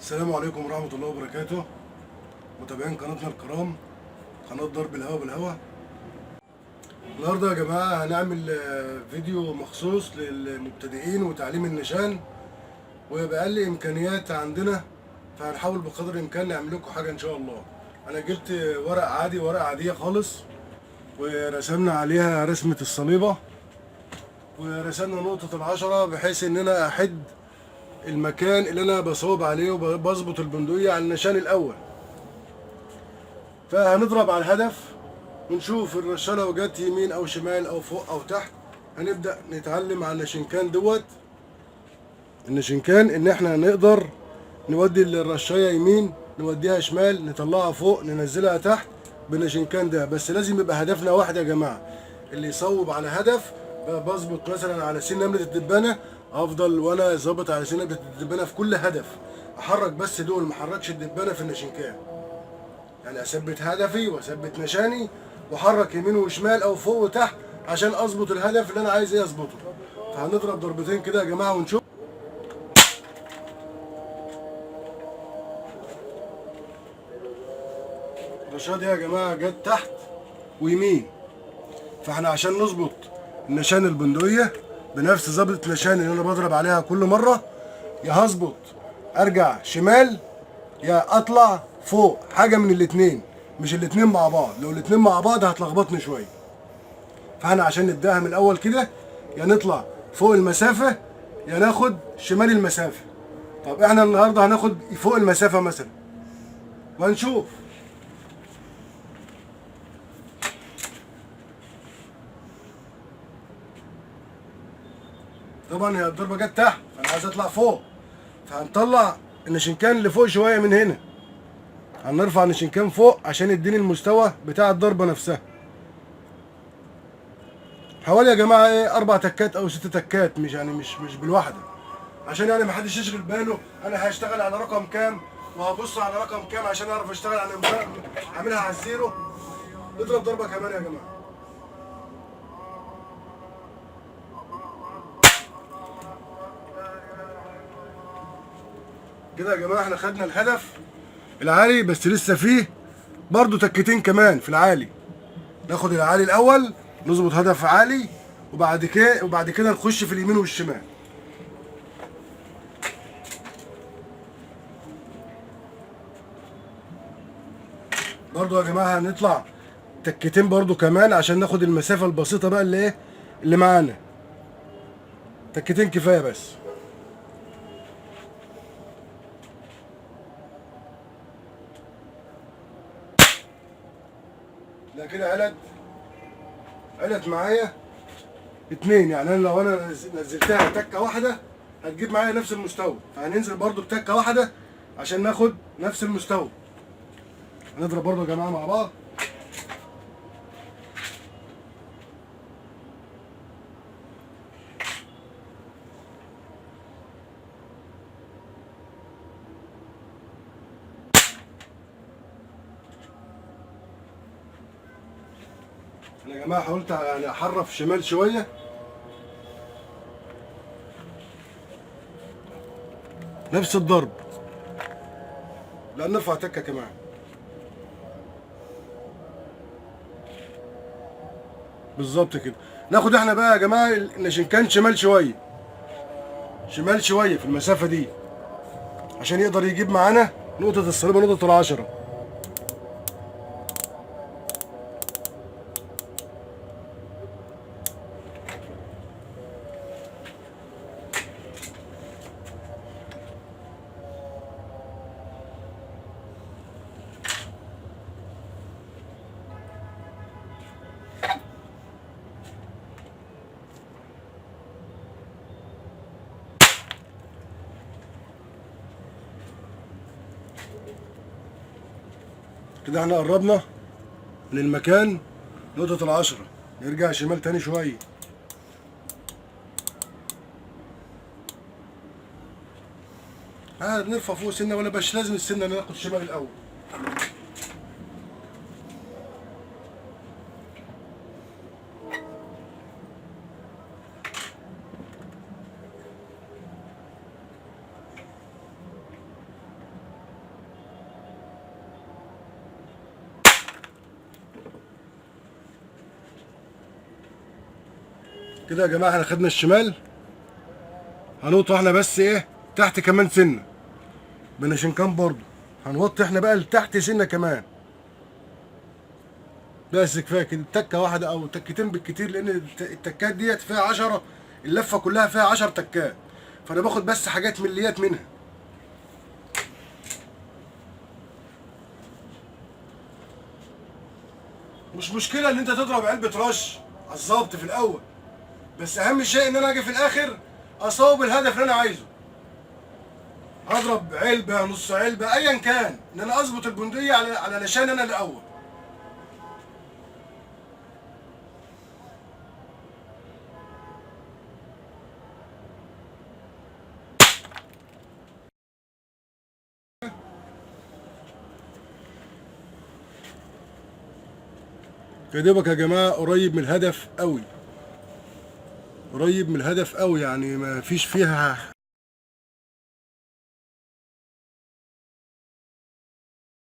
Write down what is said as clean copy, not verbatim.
السلام عليكم ورحمة الله وبركاته. متابعين قناتنا الكرام، قناة ضرب الهوا بالهوا. النهارده يا جماعة هنعمل فيديو مخصوص للمبتدئين وتعليم النشان، وبأقل إمكانيات عندنا، فهنحاول بقدر الإمكان نعمل لكم حاجة إن شاء الله. أنا جبت ورق عادي، ورقة عادية خالص، ورسمنا عليها رسمة الصليبة، ورسمنا نقطة العشرة بحيث إن أنا أحد المكان اللي أنا بصوب عليه وبظبط البندقية على النشان الأول. فهنضرب على الهدف ونشوف الرشاة لو جت يمين او شمال او فوق او تحت. هنبدأ نتعلم على النشنكان دوت. النشنكان ان احنا نقدر نودي الرشاية يمين، نوديها شمال، نطلعها فوق، ننزلها تحت بالنشنكان ده. بس لازم يبقى هدفنا واحد يا جماعة. اللي يصوب على هدف، بظبط مثلا على سن نملة الدبانة، افضل وانا ظابط على سن نملة الدبانة في كل هدف. احرك بس دول، ما احركش الدبانة في النشنكان. يعني اثبت هدفي واثبت نشاني واحرك يمين وشمال او فوق وتحت عشان اظبط الهدف اللي انا عايز ايه اظبطه. فهنضرب ضربتين كده يا جماعه ونشوف. الرشاة دي يا جماعه جت تحت ويمين، فاحنا عشان نظبط النشان البندقيه بنفس ظبط النشان اللي انا بضرب عليها كل مره، يا هظبط ارجع شمال يا اطلع فوق، حاجه من الاتنين، مش الاتنين مع بعض. لو الاتنين مع بعض هتلخبطني شويه. فاحنا عشان نبداها من الاول كده، يا نطلع فوق المسافه يا ناخد شمال المسافه. طب احنا النهارده هناخد فوق المسافه مثلا وهنشوف. طبعا هي الضربه جت تحت، فانا عايز اطلع فوق، فهنطلع النشنكان اللي فوق شويه من هنا. هنرفع النشنكان فوق عشان يديني المستوى بتاع الضربه نفسها. حوالي يا جماعه ايه 4 تكات او 6 تكات، مش يعني مش بالواحده، عشان يعني محدش يشغل باله انا هشتغل على رقم كام وهبص على رقم كام عشان اعرف اشتغل على اعملها على الزيرو. اضرب ضربه كمان يا جماعه. كده يا جماعه احنا خدنا الهدف العالي، بس لسه فيه برضو تكتين كمان في العالي. ناخد العالي الاول، نظبط هدف عالي، وبعد كده نخش في اليمين والشمال. برضو يا جماعه هنطلع تكتين برضو كمان عشان ناخد المسافه البسيطه بقى اللي ايه اللي معانا. تكتين كفايه بس. ده كده علت معايا اتنين. يعني انا لو انا نزلتها تكه واحده هتجيب معايا نفس المستوى، فهننزل برضو بتكه واحده عشان ناخد نفس المستوى. هنضرب برضو يا جماعه مع بعض. انا يا جماعه حاولت يعني احرف شمال شويه، نفس الضرب، لان نرفع تكه كمان. بالظبط كده. ناخد احنا بقى يا جماعه النشنكان شمال شويه، شمال شويه في المسافه دي عشان يقدر يجيب معانا نقطه الصليبه، نقطه العشره. كده احنا قربنا من المكان نقطة العشرة. نرجع شمال تاني شوية. نرفع فوق سنة، ولا مش لازم السنة ناخد شمال الأول. كده يا جماعه احنا خدنا الشمال، هنقطع احنا بس ايه تحت كمان سنه بنشنكان برضو، هنوطي احنا بقى لتحت سنه كمان. بس كفايه كده، تكه واحده او تكتين بالكتير، لان التكات ديت فيها 10، اللفه كلها فيها 10 تكات، فانا باخد بس حاجات مليات منها. مش مشكله ان انت تضرب علبه رش على الظبط في الاول، بس اهم شيء ان انا اجي في الاخر اصوب الهدف اللي انا عايزه. هضرب علبه نص علبه ايا كان، ان انا اظبط البندقيه على نشان انا الاول. كدبك يا جماعه قريب من الهدف قوي، قريب من الهدف قوي، يعني ما فيش فيها